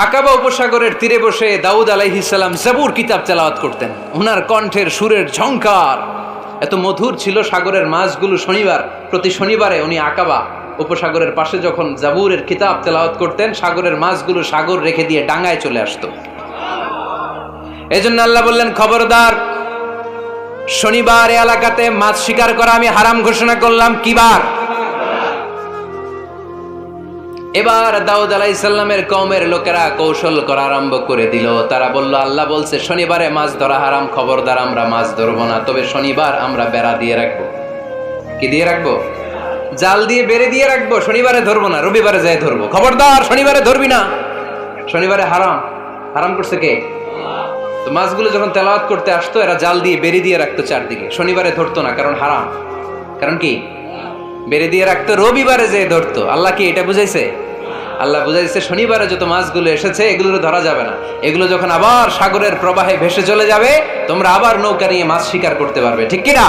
আকাবা উপসাগরের তীরে বসে দাউদ আলাইহিস সালাম জাবুর কিতাব তেলাওয়াত করতেন। ওনার কণ্ঠের সুরের ঝংকার এত মধুর ছিল, সাগরের মাছগুলো প্রতি শনিবারে উনি আকাবা উপসাগরের পাশে যখন জাবুরের কিতাব তেলাওয়াত করতেন, সাগরের মাছগুলো সাগর রেখে দিয়ে ডাঙায় চলে আসতো। এজন্য আল্লাহ বললেন, খবরদার, শনিবার এলাকাতে মাছ শিকার করা আমি হারাম ঘোষণা করলাম। কিবার? এবার দাউদ আলাইহিস সালামের কওমের লোকেরা কৌশল করা আরম্ভ করে দিল। তারা বলল, আল্লাহ বলছে শনিবারে মাছ ধরা হারাম, খবরদার আমরা মাছ ধরবো না, তবে শনিবার আমরা বেড়া দিয়ে রাখবো। কি দিয়ে রাখবো? জাল দিয়ে বেড়ে দিয়ে রাখবো। শনিবারে ধরবো না, রবিবারে যাই ধরবো। খবরদার, শনিবারে ধরবি না, শনিবারে হারাম। হারাম করছে কে? তো মাছগুলো যখন তেলাওয়াত করতে আসতো, এরা জাল দিয়ে বেড়ে দিয়ে রাখতো চারদিকে, শনিবারে ধরতো না, কারণ হারাম। কারণ কি? বেড়ে দিয়ে রাখতো, রবিবারে যে ধরতো। আল্লাহ কি এটা বুঝাইছে? আল্লাহ বুঝাইছে শনিবারে যত মাছগুলো এসেছে এগুলো ধরা যাবে না, এগুলো যখন আবার সাগরের প্রবাহে ভেসে চলে যাবে, তোমরা আবার নৌকা নিয়ে মাছ শিকার করতে পারবে। ঠিক কিনা?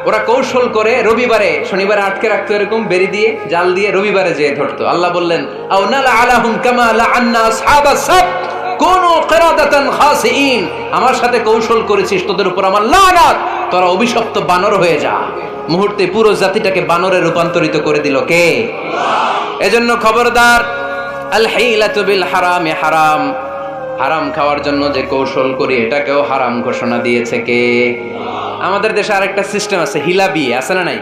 ওরা কৌশল করে রবিবারে শনিবারে আটকে রাখতো, এরকম বেরি দিয়ে জাল দিয়ে রবিবারে যেয়ে ধরতো। আল্লাহ বললেন, আও নালা আলাহুম কামা লাআন্না আসহাবাস সাবত কুনু কিরাদাতান খাসিইন। আমার সাথে কৌশল করেছিস, তোদের উপর আমার লানাত, তোরা অভিশপ্ত বানর হয়ে যা। মুহূর্তে পুরো জাতিটাকে বানরে রূপান্তরিত করে দিল কে? এজন্য খবরদার, আল হিলাতু বিল হারামে হারাম। হারাম খাওয়ার জন্য যে কৌশল করি এটাকেও হারাম ঘোষণা দিয়েছে কে? আমাদের দেশে আরেকটা সিস্টেম আছে, হিলা বিয়ে আছে না নাই?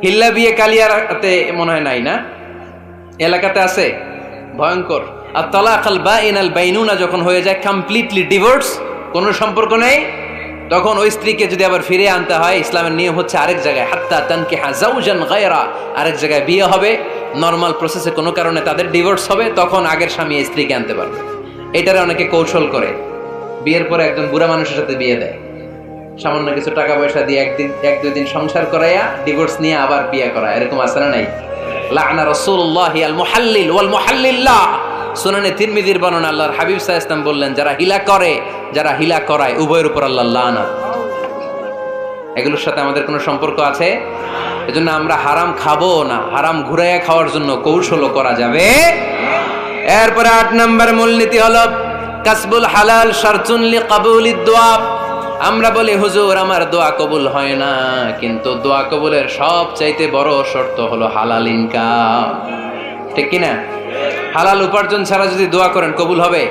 হিল্লা বিয়ে কালিয়াতে মনে হয় নাই না? এলাকাতে আছে, ভয়ঙ্কর। আর তালাক আল বাইন আল বাইনুনা যখন হয়ে যায় কমপ্লিটলি ডিভোর্স, কোনো সম্পর্ক নেই, তখন ওই স্ত্রীকে যদি আবার ফিরে আনতে হয়, ইসলামের নিয়ম হচ্ছে আরেক জায়গায় হাত্তা তানকিহা যাওজান গায়রা, আরেক জায়গায় বিয়ে হবে, নরমাল প্রসেসে কোনো কারণে তাদের ডিভোর্স হবে, তখন আগের স্বামী স্ত্রীকে আনতে পারবে। এটারে অনেকে কৌশল করে বিয়ের পরে একজন বুড়া মানুষের সাথে বিয়ে দেয়, সামান্য কিছু টাকা পয়সা দিয়ে এক দুই দিন সংসার করাইয়া ডিভোর্স নিয়ে আবার বিয়ে করা। এরকম আছে না নাই? লাআনা রাসূলুল্লাহি আল মুহাল্লিল ওয়াল মুহাল্লিল্লাহ। সুনানে তিরমিজির বর্ণনা, আল্লাহর হাবিব সাল্লাল্লাহু আলাইহি ওয়াসাল্লাম বললেন, যারা হিলা করে, যারা হিলা করায়, উভয়ের উপর আল্লাহর লানাত। এগুলোর সাথে আমাদের কোনো সম্পর্ক আছে? এজন্য আমরা হারাম খাবো না, হারাম ঘুরাইয়া খাওয়ার জন্য কৌশলও করা যাবে। এরপরে 8 নম্বর মূলনীতি হলো কাসবুল হালাল শারতুন লিকাবুলিদ দুআ। আমরা বলি, হুজুর আমার দোয়া কবুল হয় না, কিন্তু দোয়া কবুলের সবচাইতে বড় শর্ত হলো হালাল ইনকাম। ঠিক কি না? হালাল উপার্জন ছাড়া যদি দোয়া করেন কবুল হবে?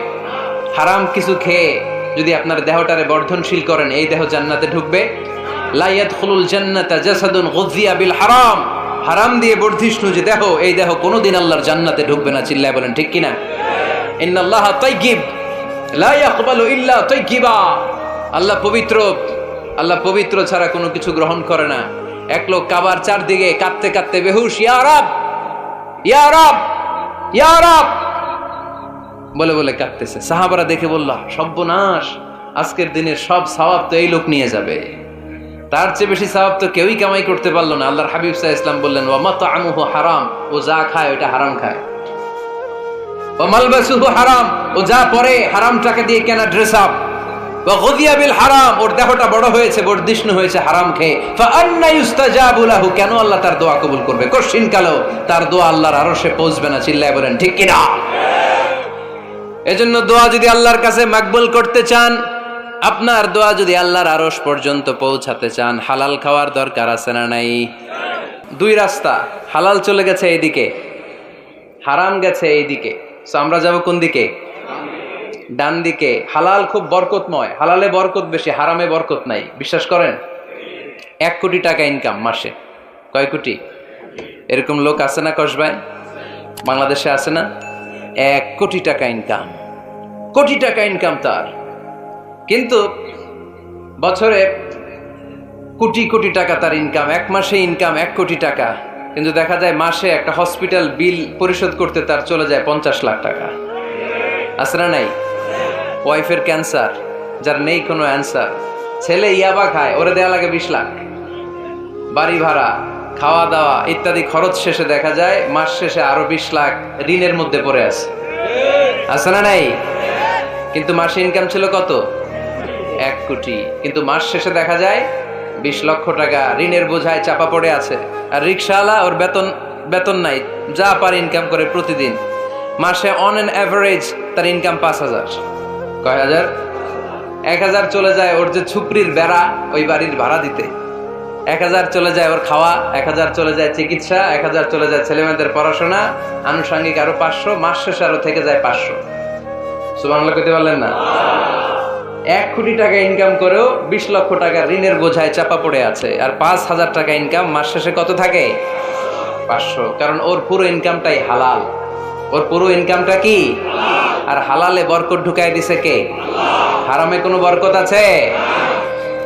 হারাম কিছু খেয়ে যদি আপনার দেহটারে বর্ধনশীল করেন, এই দেহ জান্নাতে ঢুকবে? লা ইয়াদখুলুল জান্নাতা জাসাদুন গুযিয়া বিল হারাম। হারাম দিয়ে বর্ধিষ্ণু যে দেহ, এই দেহ কোনোদিন আল্লাহর জান্নাতে ঢুকবে না। চিল্লায় বলেন ঠিক কি না? ইন্নাল্লাহা তাইয়্যিব লা ইয়াকবালু ইল্লা তাইয়্যিবা। আল্লাহ পবিত্র, আল্লাহ পবিত্র ছাড়া কোনো কিছু গ্রহণ করে না। এক লোক কাবার চারদিকে কাঁদতে কাঁদতে বেহুশ, ইয়া রাব ইয়া রাব ইয়া রাব বলে বলে কাঁদতেছে। সাহাবারা দেখে বলল, সর্বনাশ, আজকের দিনের সব সওয়াব তো এই লোক নিয়ে যাবে, তার চেয়ে বেশি সওয়াব তো কেউই কামাই করতে পারলো না। আল্লাহর হাবিব সাল্লাল্লাহু আলাইহি ওয়াসাল্লাম বললেন, ওয়া মাতআমুহু হারাম, ও যা খায় ওটা হারাম খায়। ওয়া মালবাসুহু হারাম, ও যা পরে হারাম টাকা দিয়ে কেনা ড্রেস আপ। ওয়া গুযিয়া বিল হারাম, ওর দেহটা বড় হয়েছে, বর্ধিষ্ণু হয়েছে হারাম খেয়ে। ফা আন্না ইউস্তাজাবু লাহু, কেন আল্লাহ তার দোয়া কবুল করবে? কঠিন কালো তার দোয়া আল্লাহর আরশে পৌঁছবে না। চিল্লায় বলেন ঠিক কি না? এজন্য দোয়া যদি আল্লাহর কাছে মাকবুল করতে চান, আপনার দোয়া যদি আল্লাহর আরশ পর্যন্ত পৌঁছাতে চান, হালাল খাওয়ার দরকার আছে না নাই? দুই রাস্তা, হালাল চলে গেছে এইদিকে, হারাম গেছে এইদিকে। সো আমরা যাব কোন দিকে? ডান দিকে। হালাল খুব বরকতময়, হালালে বরকত বেশি, হারামে বরকত নাই। বিশ্বাস করেন? 1 কোটি টাকা ইনকাম মাসে। কয় কোটি? এরকম লোক আছে না কসবায়? বাংলাদেশে আছে না? 1 কোটি টাকা ইনকাম, কোটি টাকা ইনকাম তার, কিন্তু বছরে কোটি কোটি টাকা তার ইনকাম, 1 মাসে ইনকাম 1 কোটি টাকা, কিন্তু দেখা যায় মাসে একটা হসপিটাল বিল পরিশোধ করতে তার চলে যায় 50 লাখ টাকা। আছে না নাই? ওয়াইফের ক্যান্সার, যার নেই কোনো অ্যান্সার, ছেলে ইয়াবা খায়, ওরে দেয়া লাগে 20 লাখ। বাড়ি ভাড়া, খাওয়া দাওয়া ইত্যাদি খরচ শেষে দেখা যায় মাস শেষে আরো 20 লাখ ঋণের মধ্যে পড়ে আছে। আছে না নাই? কিন্তু মাসে ইনকাম ছিল কত? 1 কোটি, কিন্তু মাস শেষে দেখা যায় 20 লক্ষ টাকা ঋণের বোঝায় চাপা পড়ে আছে। আর রিকশাওয়ালা, ওর বেতন নাই, যা পারে ইনকাম করে প্রতিদিন। মাসে অন অ্যান অ্যাভারেজ তার ইনকাম 5,000। কয় হাজার? 1,000 চলে যায় ওর যে ছুপড়ির বেড়া ওই বাড়ির ভাড়া দিতে, 1,000 চলে যায় ওর খাওয়া, 1,000 চলে যায় চিকিৎসা, 1,000 চলে যায় ছেলেমেয়েদের পড়াশোনা, আনুষঙ্গিক আরো 500, মাস শেষে আরো থেকে যায় 500। সুবহানাল্লাহ কইতে পারলেন না? 1 কোটি টাকা ইনকাম করেও 20 লক্ষ টাকা ঋণের বোঝায় চাপা পড়ে আছে, আর 5,000 টাকা ইনকাম, মাস শেষে কত থাকে? 500। কারণ ওর পুরো ইনকামটাই হালাল। ওর পুরো ইনকামটা কি? আর হালালে বরকত ঢুকায় দিছে কে? হারামে কোনো বরকত আছে?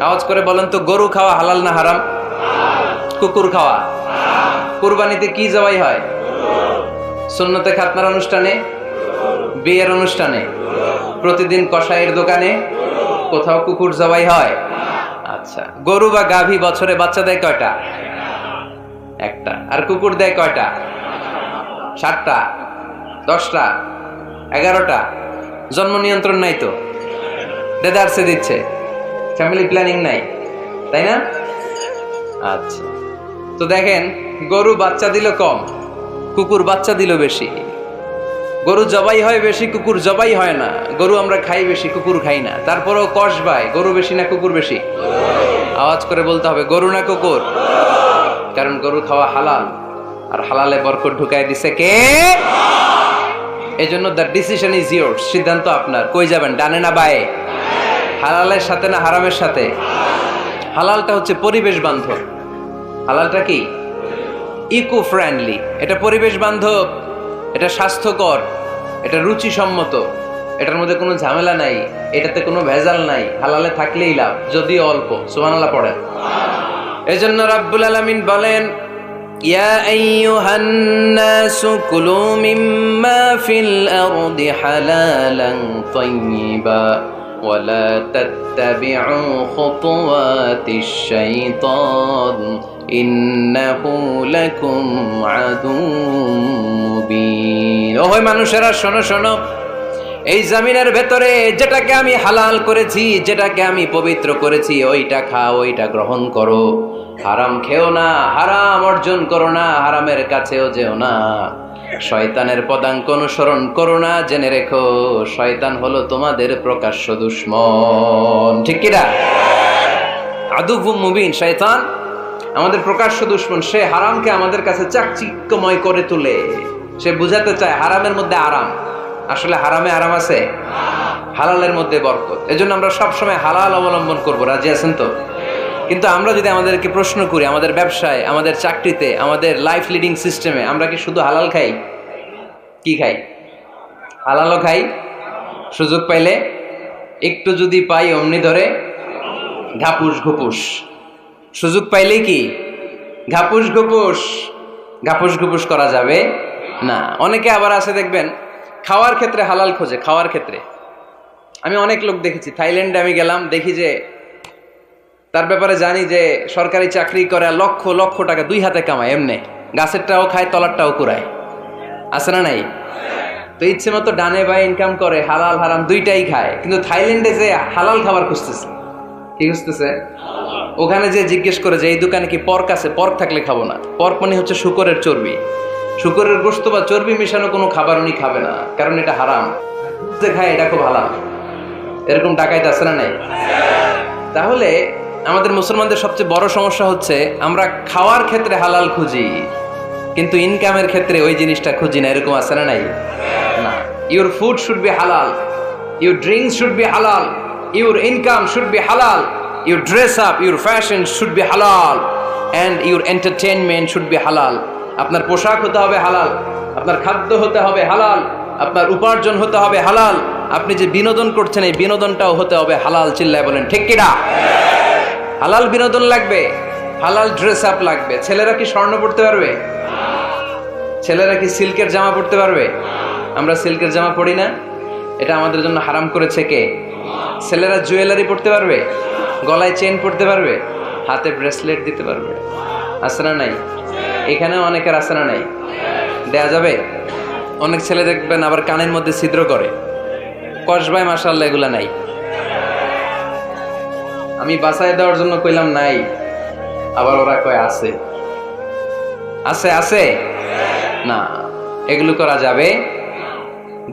আওয়াজ করে বলেন তো, গরু খাওয়া হালাল না হারাম? কুকুর খাওয়া? কুরবানিতে কি জবাই হয়? সুন্নতে খাতনার অনুষ্ঠানে, বিয়ের অনুষ্ঠানে, প্রতিদিন কসাইয়ের দোকানে কোথাও কুকুর জবাই হয়? আচ্ছা, গরু বা গাভী বছরে বাচ্চা দেয় কয়টা? একটা। আর কুকুর দেয় কয়টা? 7টা, 10টা, 11টা। জন্ম নিয়ন্ত্রণ নাই তো, দেদারসে দিচ্ছে, ফ্যামিলি প্ল্যানিং নাই, তাই না? আচ্ছা, তো দেখেন, গরু বাচ্চা দিল কম, কুকুর বাচ্চা দিল বেশি। গরু জবাই হয় বেশি, কুকুর জবাই হয় না। গরু আমরা খাই বেশি, কুকুর খাই না। তারপরেও কসবায় গরু বেশি না কুকুর বেশি? আওয়াজ করে বলতে হবে, গরু না কুকুর? কারণ গরু খাওয়া হালাল, আর হালালে বরকত ঢুকায় দিছে কে? এজন্য দ্য ডিসিশন ইজ ইয়োরস, সিদ্ধান্ত আপনার। কই যাবেন, ডানে না বায়ে? হালালের সাথে না হারামের সাথে? হালালটা হচ্ছে পরিবেশ বান্ধব। হালালটা কি? Eco friendly. এটা পরিবেশ বান্ধব, এটা স্বাস্থ্যকর, এটা রুচিসম্মত, এটার মধ্যে কোনো ঝামেলা নাই, এটাতে কোনো ভেজাল নাই। হালালে থাকলেই লাভ, যদিও অল্প। সুবহানাল্লাহ পড়েন। এজন্য রাব্বুল আলামিন বলেন, ইয়া আইয়ুহান নাসু কুলু মিম্মা ফিল আরদি হালালান তাইয়্যিবা ওয়ালা তাত্তাবিউ খুতুওয়াতিশ শাইতান ইন্নাহু লাকুম আদুউম মুবিন। ওহে মানুষেরা, শোনো শোনো, এই জমিনের ভেতরে যেটাকে আমি হালাল করেছি, যেটাকে আমি পবিত্র করেছি, ওইটা খাও, ওইটা গ্রহণ করো। হারাম খেও না, হারাম অর্জন করো না, হারামের কাছেও যেও না। শয়তানের পদাঙ্ক অনুসরণ করো না। জেনে রেখো, শয়তান হলো তোমাদের প্রকাশ্য দুশমন। ঠিক কি না? আদুউম মুবিন। শয়তান আমাদের প্রকাশ্য দুশমন। সে হারামকে আমাদের কাছে চাকচিক্যময় করে তোলে। সে বুঝাতে চায় হারামের মধ্যে আরাম। আসলে হারামে আরাম আছে, হালালের মধ্যে বরকত। এজন্য আমরা সবসময় হালাল অবলম্বন করব। রাজি আছেন তো? কিন্তু আমরা যদি আমাদেরকে প্রশ্ন করি, আমাদের ব্যবসায়, আমাদের চাকরিতে, আমাদের লাইফ লিডিং সিস্টেমে আমরা কি শুধু হালাল খাই? কি খাই? হালালও খাই, সুযোগ পাইলে একটু যদি পাই অমনি ধরে ঘাপুস ঘুপুস। সুযোগ পাইলেই কি ঘাপুস ঘুপুস? ঘাপুস ঘুপুস করা যাবে না। অনেকে আবার আছে দেখবেন, খাওয়ার ক্ষেত্রে হালাল খোঁজে। খাওয়ার ক্ষেত্রে আমি অনেক লোক দেখেছি। থাইল্যান্ডে আমি গেলাম, দেখি যে তার ব্যাপারে জানি যে সরকারি চাকরি করে, লক্ষ লক্ষ টাকা 2 হাতে কামায়। এমনি গাছেরটাও খায়, তলারটাও কুড়ায়। আছে না নাই? তো ইচ্ছে মতো ডানে বায়ে ইনকাম করে, হালাল হারাম দুইটাই খায়। কিন্তু থাইল্যান্ডে যে হালাল খাবার খুঁজতেছে। কি খুঁজতেছে? ওখানে যে জিজ্ঞেস করে যে এই দোকানে কি পর্ক আছে? পর্ক থাকলে খাবো না। পর্ক মানে হচ্ছে শুকরের চর্বি। শুকরের গোশত বা চর্বি মিশানো কোনো খাবার উনি খাবে না, কারণ এটা হারাম। যে খায় এটা খুব হালাল। এরকম ডাকাইতে আছে না নাই? তাহলে আমাদের মুসলমানদের সবচেয়ে বড় সমস্যা হচ্ছে আমরা খাওয়ার ক্ষেত্রে হালাল খুঁজি, কিন্তু ইনকামের ক্ষেত্রে ওই জিনিসটা খুঁজি না। এরকম আছে না নাই? না। Your food should be halal, your drinks should be halal, your income should be halal, your dress up, your fashion should be halal, and your entertainment should be halal. আপনার পোশাক হতে হবে হালাল, আপনার খাদ্য হতে হবে হালাল, আপনার উপার্জন হতে হবে হালাল, আপনি যে বিনোদন করছেন এই বিনোদনটাও হতে হবে হালাল। চিল্লায় বলেন ঠিক কিনা? হালাল বিনোদন লাগবে, হালাল ড্রেস আপ লাগবে। ছেলেরা কি স্বর্ণ পড়তে পারবে? ছেলেরা কি সিল্কের জামা পড়তে পারবে? আমরা সিল্কের জামা পরি না, এটা আমাদের জন্য হারাম করেছে কে? ছেলেরা জুয়েলারি পড়তে পারবে? গলায় চেন পড়তে পারবে? হাতে ব্রেসলেট দিতে পারবে? আছে না নাই? এখানেও অনেকের আছে না নাই? দেয়া যাবে? অনেক ছেলে দেখবেন আবার কানের মধ্যে ছিদ্র করে। কসবায় মাশাআল্লাহ এগুলা নাই। আমি বাঁচায় দেওয়ার জন্য কইলাম নাই, আবার ওরা কয় আছে। আছে আছে না, এগুলো করা যাবে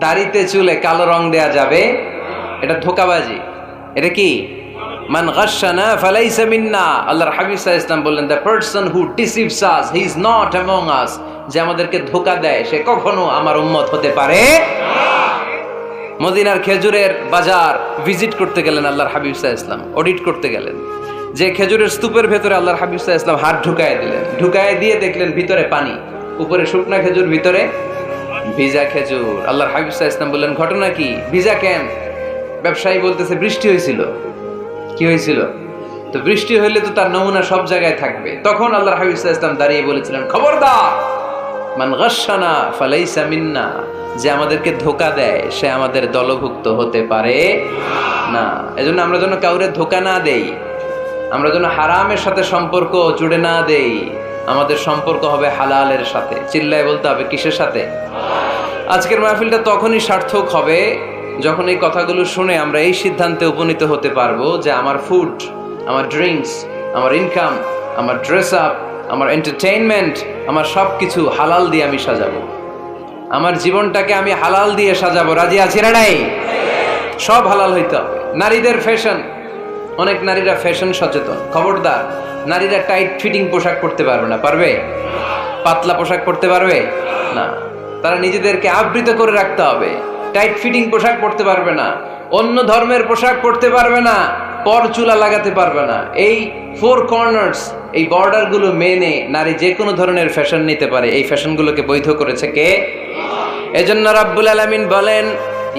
দাড়িতে চুলে কালো রং দেয়া যাবে, এটা ধোঁকাবাজি। এটা কি? মান গাশশানা ফালাইসা মিন্না। আল্লাহর হাবিব সাল্লাল্লাহু আলাইহি ওয়াসাল্লাম বললেন, the person who deceives us he is not among আস। যে আমাদেরকে ধোঁকা দেয় সে কখনো আমার উম্মত হতে পারে না। মদিনার খেজুরের বাজার ভিজিট করতে গেলেন আল্লাহর হাবিব সাল্লাল্লাহু আলাইহি ওয়াসাল্লাম, অডিট করতে গেলেন। যে খেজুরের স্তূপের ভেতরে আল্লাহর হাবিব সাল্লাল্লাহু আলাইহি ওয়াসাল্লাম হাত ঢুকায় দিলেন, ঢুকায় দিয়ে দেখলেন ভিতরে পানি, উপরে শুকনা খেজুর, ভিতরে ভিজা খেজুর। আল্লাহর হাবিব সাল্লাল্লাহু আলাইহি ওয়াসাল্লাম বললেন, ঘটনা কি? ভিজা কেন? ব্যবসায়ী বলতেছে, বৃষ্টি হয়েছিল। কি হয়েছিল? তো বৃষ্টি হইলে তো তার নমুনা সব জায়গায় থাকবে। তখন আল্লাহর হাবিব সাল্লাল্লাহু আলাইহি ওয়াসাল্লাম দাঁড়িয়ে বলেছিলেন, খবরদার, মান গাশশানা ফালাইসা মিন্না। যে আমাদেরকে ধোঁকা দেয় সে আমাদের দলভুক্ত হতে পারে না। এজন্য আমরা যেন কাউরে ধোঁকা না দেই, আমরা যেন হারামের সাথে সম্পর্ক জুড়ে না দেই। আমাদের সম্পর্ক হবে হালালের সাথে। চিল্লায় বলতে হবে কিসের সাথে? আজকের মাহফিলটা তখনই সার্থক হবে যখন এই কথাগুলো শুনে আমরা এই সিদ্ধান্তে উপনীত হতে পারবো যে আমার ফুড, আমার ড্রিঙ্কস, আমার ইনকাম, আমার ড্রেস আপ, আমার এন্টারটেইনমেন্ট, আমার সব কিছু হালাল দিয়ে আমি সাজাবো। আমার জীবনটাকে আমি হালাল দিয়ে সাজাবো। রাজি আছি না নাই? সব হালাল হইতে হবে। নারীদের ফ্যাশন, অনেক নারীরা ফ্যাশন সচেতন। খবরদার, নারীরা টাইট ফিটিং পোশাক পরতে পারবে না। পারবে? পাতলা পোশাক পরতে পারবে না। তারা নিজেদেরকে আবৃত করে রাখতে হবে। টাইট ফিটিং পোশাক পরতে পারবে না, অন্য ধর্মের পোশাক পরতে পারবে না, পর চুলা লাগাতে পারবে না। এই ফোর কর্নার্স, এই বর্ডার গুলো মেনে নারী যে কোনো ধরনের ফ্যাশন নিতে পারে। এই ফ্যাশনগুলোকে বৈধ করেছে কে? এজন্য রাব্বুল আলামিন বলেন,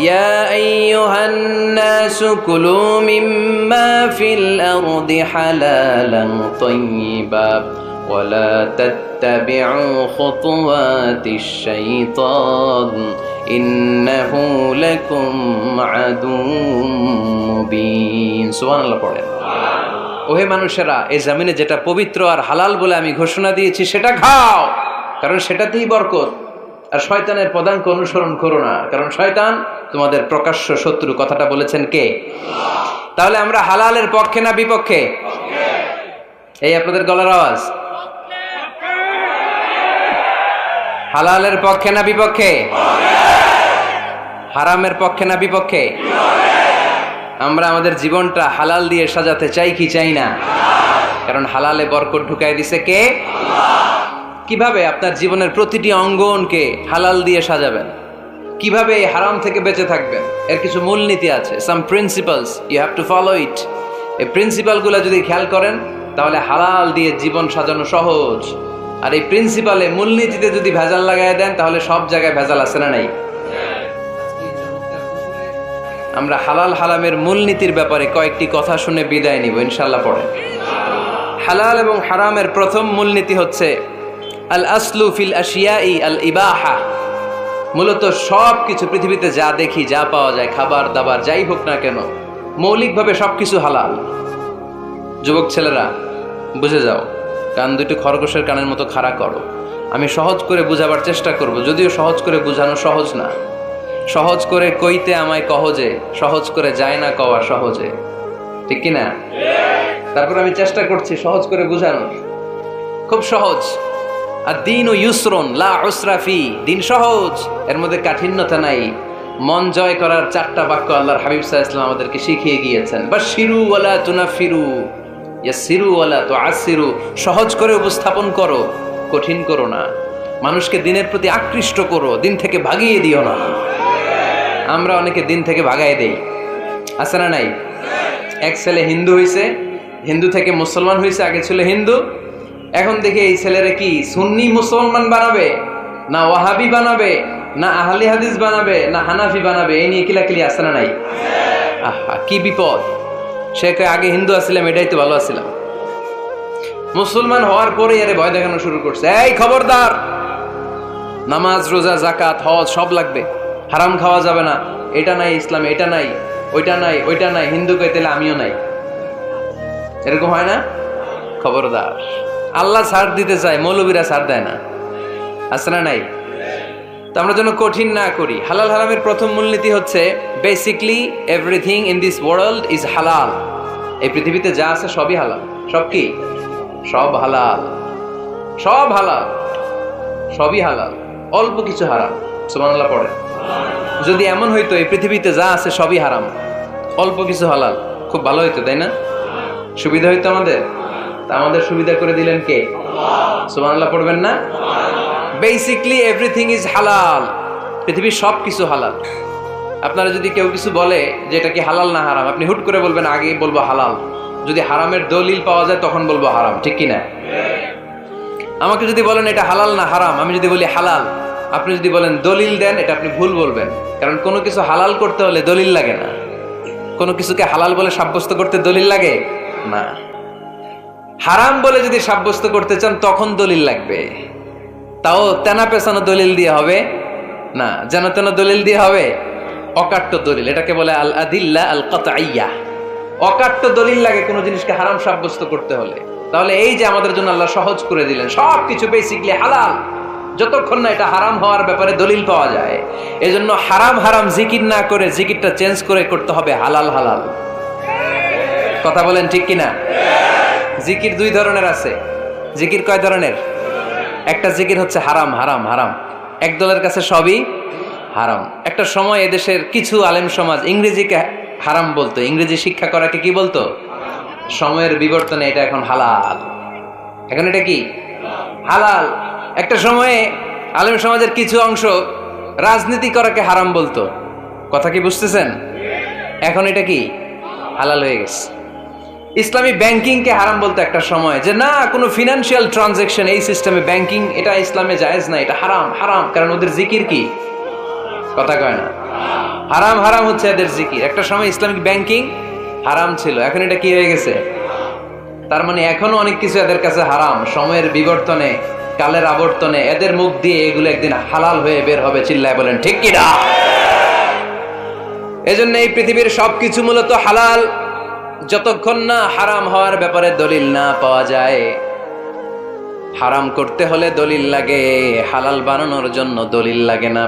ইয়া আইয়ুহান নাসু কুলু মিম্মা ফিল আরদি হালালান তাইয়্যিবা ওয়ালা তাত্তাবিউ খুতুওয়াতিশ শাইতান ইন্নাহু লাকুম আদুউম মুবিন। সুবহানাল্লাহ পড়েন। ওহে মানুষেরা, এই জমিনে যেটা পবিত্র আর হালাল বলে আমি ঘোষণা দিয়েছি সেটা খাও, কারণ সেটাতেই বরকত। আর শয়তানের পদাঙ্ক অনুসরণ করো না, কারণ শয়তান তোমাদের প্রকাশ্য শত্রু। কথাটা বলেছেন কে? তাহলে আমরা হালালের পক্ষে না বিপক্ষে? এই আপনাদের গলার আওয়াজ। হালালের পক্ষে না বিপক্ষে? হারামের পক্ষে না বিপক্ষে? আমরা আমাদের জীবনটা হালাল দিয়ে সাজাতে চাই কি চাই না? কারণ হালালে বরকত ঢুকাই দিছে কে? কিভাবে আপনার জীবনের প্রতিটি অঙ্গনকে হালাল দিয়ে সাজাবেন? কিভাবে এই হারাম থেকে বেঁচে থাকবেন? এর কিছু মূলনীতি আছে, some principles, you have to follow it. এই প্রিন্সিপালগুলো যদি খেয়াল করেন তাহলে হালাল দিয়ে জীবন সাজানো সহজ। আর এই প্রিন্সিপালে, মূলনীতিতে যদি ভেজাল লাগাই দেন তাহলে সব জায়গায় ভেজাল আছে না নাই? আমরা হালাল হারামের মূলনীতির ব্যাপারে কয়েকটি কথা শুনে বিদায় নিব ইনশাআল্লাহ। পড়ে হালাল এবং হারামের প্রথম মূলনীতি হচ্ছে আল আসলু ফিল আশিয়াই আল ইবাহা। মূলত সব কিছু পৃথিবীতে যা দেখি, যা পাওয়া যায়, খাবার দাবার যাই হোক না কেন, মৌলিকভাবে সবকিছু হালাল। যুবক ছেলেরা বুঝে যাও, কান দুটো খরগোশের কানের মতো খাড়া করো। আমি সহজ করে বুঝাবার চেষ্টা করব, যদিও সহজ করে বুঝানো সহজ না। সহজ করে কইতে আমায় কহজে, সহজ করে যায় না কওয়া সহজে। ঠিক কিনা? তারপর আমি চেষ্টা করছি সহজ করে বুঝানোর। খুব সহজ। আর দিন ও ইউসরুন লা উসরা ফি। দিন সহজ, এর মধ্যে কাঠিন্যতা নাই। মন জয় করার 4টা বাক্য আল্লাহর হাবিব সাল্লাল্লাহু আলাইহি ওয়াসাল্লাম আমাদেরকে শিখিয়ে গিয়েছেন। বাশিরু ওয়ালা তুনাফিরু, ইয়াসিরু ওয়ালা তুআসিরু। সহজ করে উপস্থাপন করো, কঠিন করো না। মানুষকে দিনের প্রতি আকৃষ্ট করো, দিন থেকে ভাগিয়ে দিও না। আমরা অনেকে দিন থেকে ভাগাই দেই, আছে না নাই? এক ছেলে হিন্দু হইছে, হিন্দু থেকে মুসলমান হইছে। আগে ছিল হিন্দু, এখন দেখি এই ছেলেরা কি সুন্নি মুসলমান বানাবে, না ওয়াহাবি বানাবে, না আহলে হাদিস বানাবে, না হানাফি বানাবে। এই নিয়ে কিলাকিলি, আছে না নাই? আহা, কি বিপদ! সে আগে হিন্দু আসছিলাম, এটাই তো ভালো আসছিলাম। মুসলমান হওয়ার পরে এর ভয় দেখানো শুরু করছে। এই খবরদার, নামাজ, রোজা, যাকাত, হজ সব লাগবে, হারাম খাওয়া যাবে না, এটা নাই ইসলামে, এটা নাই, ওইটা নাই, ওইটা নাই। হিন্দু কইতে আমিও নাই, এরকম হয় না? খবরদার, আল্লাহ ছাড় দিতে চায়, মৌলবীরা ছাড় দেয় না, আছে না নাই? তো আমরা যেন কঠিন না করি। হালাল হারামের প্রথম মূলনীতি হচ্ছে basically everything in this world is হালাল। এই পৃথিবীতে যা আছে সবই হালাল। সব কি? সব হালাল, সব হালাল, সবই হালাল, অল্প কিছু হারাম। সুবহানাল্লাহ পড়ে। যদি এমন হইতো এই পৃথিবীতে যা আছে সবই হারাম, অল্প কিছু হালাল, খুব ভালো হইতো, তাই না? সুবিধা হইতো আমাদের। তা আমাদের সুবিধা করে দিলেন কে? সুবহানাল্লাহ পড়বেন না? বেসিকলি এভরিথিং ইজ হালাল, পৃথিবীর সব কিছু হালাল। আপনারা যদি কেউ কিছু বলে যে এটা কি হালাল না হারাম, আপনি হুট করে বলবেন আগে বলবো হালাল, যদি হারামের দলিল পাওয়া যায় তখন বলবো হারাম, ঠিক কি না? আমাকে যদি বলেন এটা হালাল না হারাম, আমি যদি বলি হালাল, আপনি যদি বলেন দলিল দেন, এটা আপনি ভুল বলবেন। কারণ কোনো কিছু হালাল করতে হলে দলিল লাগে না। কোনো কিছুকে হালাল বলে সাব্যস্ত করতে দলিল লাগে না। হারাম বলে যদি সাব্যস্ত করতে চান তখন দলিল লাগবে, তাও তেনা পেছানো দলিল দিয়ে হবে না, যেন তেন দলিল দিয়ে হবে, অকাট্য দলিল, এটাকে বলে আল আদিল্লা আল কাতঈয়া। অকাট্য দলিল লাগে কোনো জিনিসকে হারাম সাব্যস্ত করতে হলে। তাহলে এই যে আমাদের জন্য আল্লাহ সহজ করে দিলেন, সব কিছু বেসিকলি হালাল যতক্ষণ না এটা হারাম হওয়ার ব্যাপারে দলিল পাওয়া যায়। এজন্য হারাম হারাম জিকির না করে জিকিরটা চেঞ্জ করে করতে হবে হালাল হালাল। কথা বলেন ঠিক কিনা? জিকির দুই ধরনের আছে। জিকির কয় ধরনের? একটা জিকির হচ্ছে হারাম হারাম হারাম, এক দলের কাছে সবই হারাম। একটা সময় এদেশের কিছু আলেম সমাজ ইংরেজিকে হারাম বলতো, ইংরেজি শিক্ষা করাকে কি বলতো? সময়ের বিবর্তনে এটা এখন হালাল। এখন এটা কি হালাল। একটা সময়ে আলেম সমাজের কিছু অংশ রাজনীতি করাকে হারাম বলতো, কথা কি বুঝতেছেন? এখন এটা কি হালাল হয়ে গেছে। ইসলামী ব্যাংকিংকে হারাম বলতো একটা সময়, যে না কোনো ফিনান্সিয়াল ট্রানজাকশন এই সিস্টেমে ব্যাংকিং এটা ইসলামে জায়েজ না, এটা হারাম হারাম, কারণ ওদের জিকির কি, কথা কয় না, হারাম হারাম হচ্ছে এদের জিকির। একটা সময় ইসলামিক ব্যাংকিং হারাম ছিল, এখন এটা কি হয়ে গেছে? তার মানে এখনো অনেক কিছু এদের কাছে হারাম। সময়ের বিবর্তনে, কালের আবর্তনে এদের মুখ দিয়ে এগুলো একদিন হালাল হয়ে বের হবে, চিল্লায় বলেন ঠিক কি না? এজন্য এই পৃথিবীর সবকিছু মূলত হালাল যতক্ষণ না হারাম হওয়ার ব্যাপারে দলিল না পাওয়া যায়। হারাম করতে হলে দলিল লাগে, হালাল বানানোর জন্য দলিল লাগে না।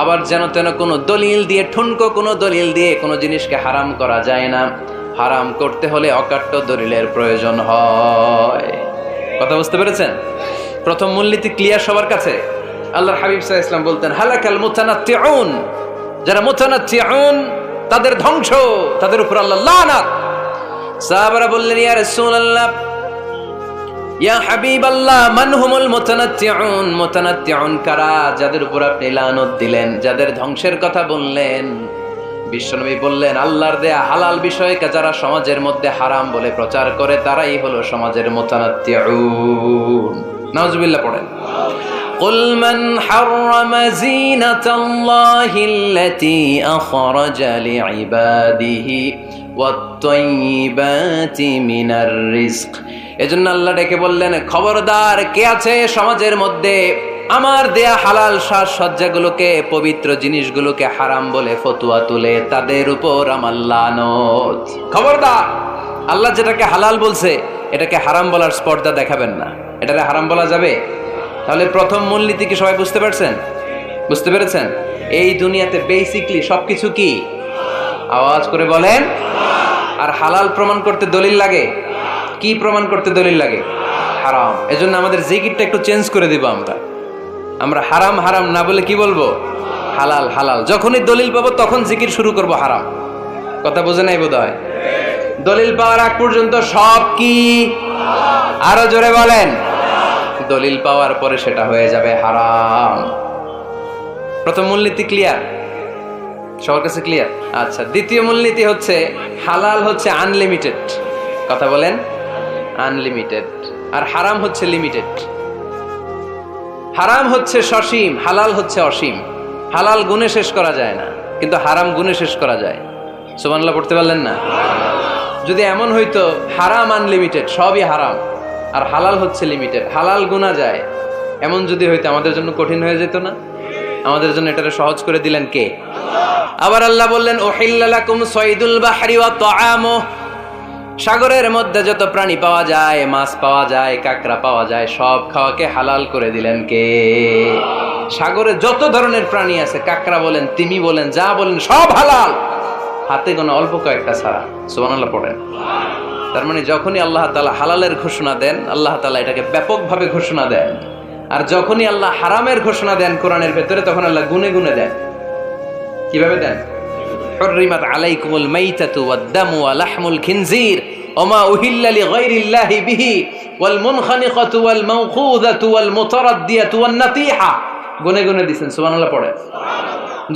আবার যেন তেন কোনো দলিল দিয়ে, ঠুনকো কোনো দলিল দিয়ে কোনো জিনিসকে হারাম করা যায় না। হারাম করতে হলে অকাট্য দলিলের প্রয়োজন হয়। কথা বুঝতে পেরেছেন? প্রথম মূলনীতি ক্লিয়ার সবার কাছে? আল্লাহর হাবিব সাল্লাল্লাহু আলাইহি ওয়াসাল্লাম বলতেন হালাকাল মুতানাত্তিউন, যারা মুতানাত্তিউন তাদের ধ্বংস, তাদের উপর আল্লাহ লানাত। সাহাবারা বললেন ইয়া রাসূলুল্লাহ, ইয়া হাবিবাল্লাহ, মান হুমুল মুতানাত্তিউন? মুতানাত্তিউন কারা, যাদের উপর আপনি লানত দিলেন, যাদের ধ্বংসের কথা বললেন? বিশ্বনবী বললেন আল্লাহর দেয়া হালাল বিষয়কে যারা সমাজের মধ্যে হারাম বলে প্রচার করে তারাই হলো সমাজের মুতানাত্তিউন। নাউজুবিল্লাহ পড়েন। قل من حرم زينة الله التي أخرج لعباده والطيبات من الرزق। এজন্য আল্লাহ ডেকে বললেন খবরদার, কে আছে সমাজের মধ্যে আমার দেয়া হালাল সাজসজ্জাগুলোকে, পবিত্র জিনিসগুলোকে হারাম বলে ফতোয়া তুলে, তাদের উপর আমার লানত। খবরদার, আল্লাহ যেটাকে হালাল বলছে এটাকে হারাম বলার স্পর্ধা দেখাবেন না। এটাকে হারাম বলা যাবে? তাহলে প্রথম মূলনীতি কি সবাই বুঝতে পারছেন? বুঝতে পেরেছেন? এই দুনিয়াতে বেসিকলি সবকিছু কি, আওয়াজ করে বলেন। আর হালাল প্রমাণ করতে দলিল লাগে। কি প্রমাণ করতে দলিল লাগে? হারাম। এজন্য আমাদের জিকিরটা একটু চেঞ্জ করে দিব। আমরা হারাম হারাম না বলে কি বলবো? হালাল হালাল। যখনই দলিল পাবো তখন জিকির শুরু করব হারাম। কথা বোঝে নাই বোধহয়? দলিল পাওয়ার আগ পর্যন্ত সব কি, আরো জোরে বলেন। দলিল পাওয়ার পরে সেটা হয়ে যাবে হারাম। প্রথম মূলনীতি ক্লিয়ার? সবার কাছে ক্লিয়ার? আচ্ছা, দ্বিতীয় মূলনীতি হচ্ছে হালাল হচ্ছে আনলিমিটেড। কথা বলেন, আনলিমিটেড। আর হারাম হচ্ছে লিমিটেড। হারাম হচ্ছে সসীম, হালাল হচ্ছে অসীম। হালাল গুণে শেষ করা যায় না, কিন্তু হারাম গুণে শেষ করা যায়। সুবহানাল্লাহ পড়তে পারলেন না? যদি এমন হইতো হারাম আনলিমিটেড, সবই হারাম, আর হালাল হচ্ছে লিমিটেড, হালাল গুণা যায়, এমন যদি হইতো আমাদের জন্য কঠিন হয়ে যেত না? আমাদের জন্য এটাকে সহজ করে দিলেন কে? আবার আল্লাহ বললেন উহিল্লা লাকুম সাইদুল বাহরি ওয়া তাআমুহু, সাগরের মধ্যে যত প্রাণী পাওয়া যায়, মাছ পাওয়া যায়, কাঁকড়া পাওয়া যায়, সব খাওয়াকে হালাল করে দিলেন কে? সাগরে যত ধরনের প্রাণী আছে, কাঁকড়া বলেন, তিমি বলেন, যা বলেন সব হালাল, হাতে গোনা অল্প কয়েকটা ছাড়া। সুবহানাল্লাহ পড়েন। তার মানে যখনই আল্লাহ তাআলা হালালের ঘোষণা দেন, আল্লাহ তাআলা এটাকে ব্যাপকভাবে ঘোষণা দেন। আর যখনই আল্লাহ হারামের ঘোষণা দেন কোরআনের ভেতরে, তখন আল্লাহ গুনে গুনে দেন। কিভাবে দেন? হুররিমাত আলাইকুমুল মাইতাতু ওয়াদ-দামু ওয়া লাহমুল খিনজির ওয়া মা উহিল্লা লিগাইরিল্লাহি বিহি ওয়াল মুনখানিকাতু ওয়াল মাওখুযাতু ওয়াল মুতারাদ্দিয়াতু ওয়ান নাতিহা। গুনে গুনে দিবেন সুবহানাল্লাহ পড়ে।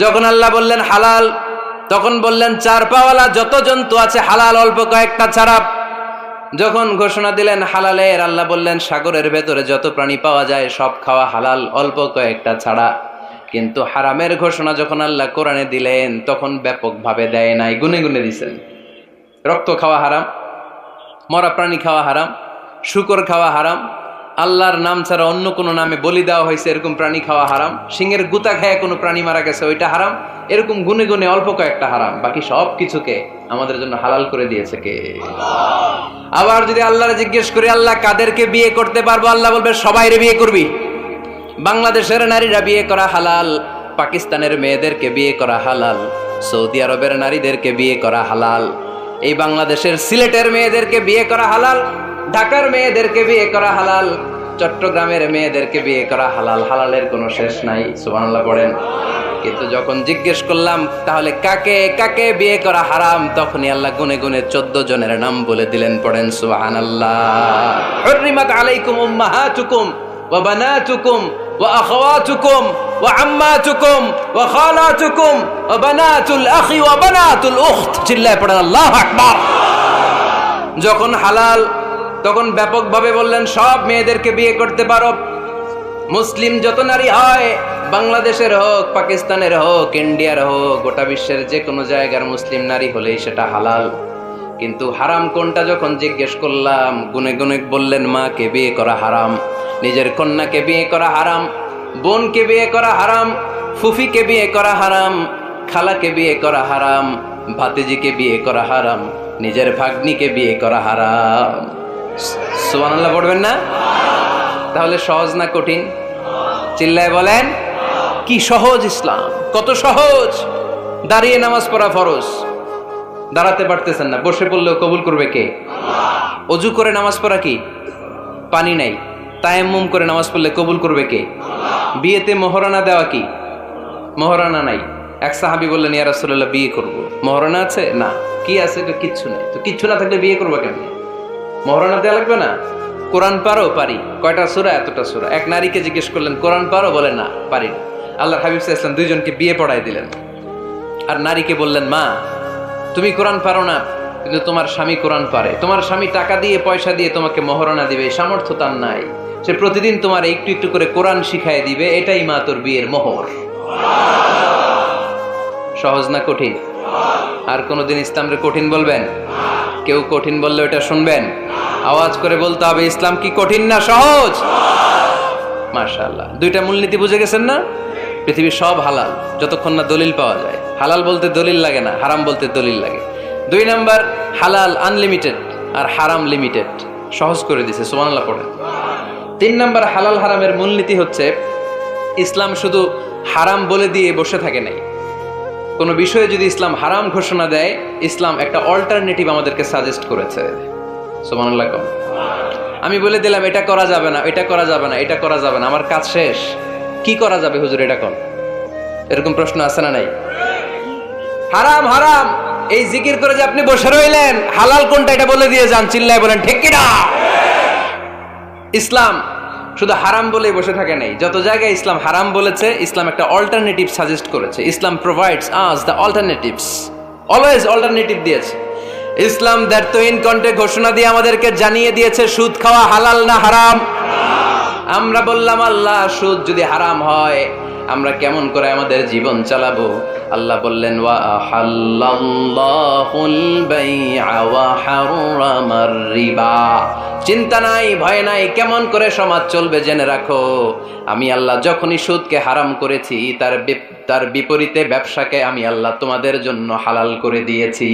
যখন আল্লাহ বললেন হালাল, তখন বললেন চার পাওয়ালা যত জন্তু আছে হালাল, অল্প কয়েকটা ছাড়া। যখন ঘোষণা দিলেন হালালের, আল্লাহ বললেন সাগরের ভেতরে যত প্রাণী পাওয়া যায় সব খাওয়া হালাল, অল্প কয়েকটা ছাড়া। কিন্তু হারামের ঘোষণা যখন আল্লাহ কোরআনে দিলেন তখন ব্যাপকভাবে দেয় নাই, গুনে গুনে দিছেন। রক্ত খাওয়া হারাম, মরা প্রাণী খাওয়া হারাম, শূকর খাওয়া হারাম, আল্লাহর নাম ছাড়া অন্য কোনো নামে বলি দেওয়া হয়েছে এরকম প্রাণী খাওয়া হারাম, সিংহের গুতা খায় কোনো প্রাণী মারা গেছে ওইটা হারাম। এরকম গুনে গুনে অল্প কয়েকটা হারাম, বাকি সব কিছুকে আমাদের জন্য হালাল করে দিয়েছে কে? আবার যদি আল্লাহরে জিজ্ঞেস করি আল্লাহ কাদেরকে বিয়ে করতে পারবো, আল্লাহ বলবে সবাইরে বিয়ে করবি। বাংলাদেশের নারীরা বিয়ে করা হালাল, পাকিস্তানের মেয়েদেরকে বিয়ে করা হালাল, সৌদি আরবের নারীদেরকে বিয়ে করা হালাল, এই বাংলাদেশের সিলেটের মেয়েদেরকে বিয়ে করা হালাল, ঢাকার মেয়েদেরকে বিয়ে করা হালাল, চট্টগ্রামের মেয়েদেরকে বিয়ে করা হালাল। হালালের কোনো শেষ নাই, সুবহানাল্লাহ পড়েন। কিন্তু যখন জিজ্ঞেস করলাম তাহলে কাকে কাকে বিয়ে করা হারাম, তখনই আল্লাহ গুনে গুনে 14 জনের নাম বলে দিলেন, পড়েন সুবহানাল্লাহ। হুররিমাত আলাইকুম উম্মাহাতুকুম ওয়া বানাতুকুম ওয়া আখাওয়াতুকুম ওয়া আম্মাতুকুম ওয়া খালাতুকুম ওয়া বানাতুল আখি ওয়া বানাতুল উখত। চিল্লায় পড়েন আল্লাহু আকবার। যখন হালাল তখন ব্যাপকভাবে বললেন সব মেয়েদেরকে বিয়ে করতে পারো। মুসলিম যত নারী হয়, বাংলাদেশের হোক, পাকিস্তানের হোক, ইন্ডিয়ার হোক, গোটা বিশ্বের যে কোনো জায়গার মুসলিম নারী হলেই সেটা হালাল। কিন্তু হারাম কোনটা যখন জিজ্ঞেস করলাম, গুনে গুনে বললেন মাকে বিয়ে করা হারাম, নিজের কন্যাকে বিয়ে করা হারাম, বোনকে বিয়ে করা হারাম, ফুফিকে বিয়ে করা হারাম, খালাকে বিয়ে করা হারাম, ভাতিজিকে বিয়ে করা হারাম, নিজের ভাগ্নিকে বিয়ে করা হারাম। সুবহানাল্লাহ পড়বেন না? তাহলে সহজ না কঠিন? চিল্লায় বলেন কি সহজ ইসলাম, কত সহজ। দাঁড়িয়ে নামাজ পড়া ফরজ, দাঁড়াতে পারতেছেন না, বসে পড়লেও কবুল করবে কে? অজু করে নামাজ পড়া কি? পানি নাই, তায়াম্মুম করে নামাজ পড়লে কবুল করবে কে? বিয়েতে মহরানা দেওয়া কি? মহরানা নাই। এক সাহাবী বললেন ইয়া রাসূলুল্লাহ বিয়ে করব, মহরানা আছে? না। কি আছে? তো কিচ্ছু নাই। তো কিচ্ছু না থাকলে বিয়ে করবো কেন? মহরানা দেওয়া লাগবে না? কোরআন পারো? পারি। কয়টা সূরা? এতটা সূরা। এক নারীকে জিজ্ঞেস করলেন কোরআন পারো? বলে না, পারি না। আল্লাহর হাবিব সাল্লাল্লাহু আলাইহি ওয়াসাল্লাম দুইজনকে বিয়ে পড়াই দিলেন। আর নারীকে বললেন মা তুমি কোরআন পারো না, কিন্তু তোমার স্বামী কোরআন পারে, তোমার স্বামী টাকা দিয়ে পয়সা দিয়ে তোমাকে মহরানা দিবে, সামর্থ্য তার নাই, সে প্রতিদিন তোমার একটু একটু করে কোরআন শিখায় দিবে, এটাই মা তোর বিয়ের মোহর। সহজ না কঠিন? আর কোনোদিন ইসলামরে কঠিন বলবেন? কেউ কঠিন বললে ওটা শুনবেন? আওয়াজ করে বলতে হবে ইসলাম কি কঠিন না সহজ? মাশাআল্লাহ। দুইটা মূলনীতি বুঝে গেছেন না? পৃথিবীর সব হালাল যতক্ষণ না দলিল পাওয়া যায়। হালাল বলতে দলিল লাগে না, হারাম বলতে দলিল লাগে। 2 নাম্বার, হালাল আনলিমিটেড আর হারাম লিমিটেড, সহজ করে দিছে, সুবহানাল্লাহ পড়েন। 3 নাম্বার, হালাল হারামের মূলনীতি হচ্ছে ইসলাম শুধু হারাম বলে দিয়ে বসে থাকে নাই। কোনো বিষয়ে যদি ইসলাম হারাম ঘোষণা দেয়, ইসলাম একটা অল্টারনেটিভ আমাদেরকে সাজেস্ট করেছে। সুবহানাল্লাহ। আমি বলে দিলাম এটা করা যাবে না, এটা করা যাবে না, এটা করা যাবে না, আমার কাজ শেষ, কি করা যাবে হুজুর এটা কোন? এরকম প্রশ্ন আছে না নাই? হারাম হারাম এই জিকির করে যে আপনি বসে রইলেন, হালাল কোনটা এটা বলে দিয়ে যান, চিল্লায় বলেন ঠিক কি না? ইসলাম শুধু হারাম বলেই বসে থাকে নাই। যত জায়গায় ইসলাম হারাম বলেছে, ইসলাম একটা অল্টারনেটিভ সাজেস্ট করেছে। Islam provides us the alternatives, always alternative দিয়েছে। ইসলাম দ্যাট ইন কন্টে ঘোষণা দিয়ে আমাদেরকে জানিয়ে দিয়েছে সুদ খাওয়া হালাল না হারাম। আমরা বললাম আল্লাহ সুদ যদি হারাম হয় আমরা কেমন করে আমাদের জীবন চালাবো? আল্লাহ বললেন ওয়া আহাল্লাল্লাহুল বাই'a ওয়া হারামার রিবা। চিন্তা নাই, ভয় নাই, কেমন করে সমাজ চলবে জেনে রাখো। আমি আল্লাহ যখনই সুদকে হারাম করেছি তার বিপরীতে ব্যবসাকে আমি আল্লাহ তোমাদের জন্য হালাল করে দিয়েছি।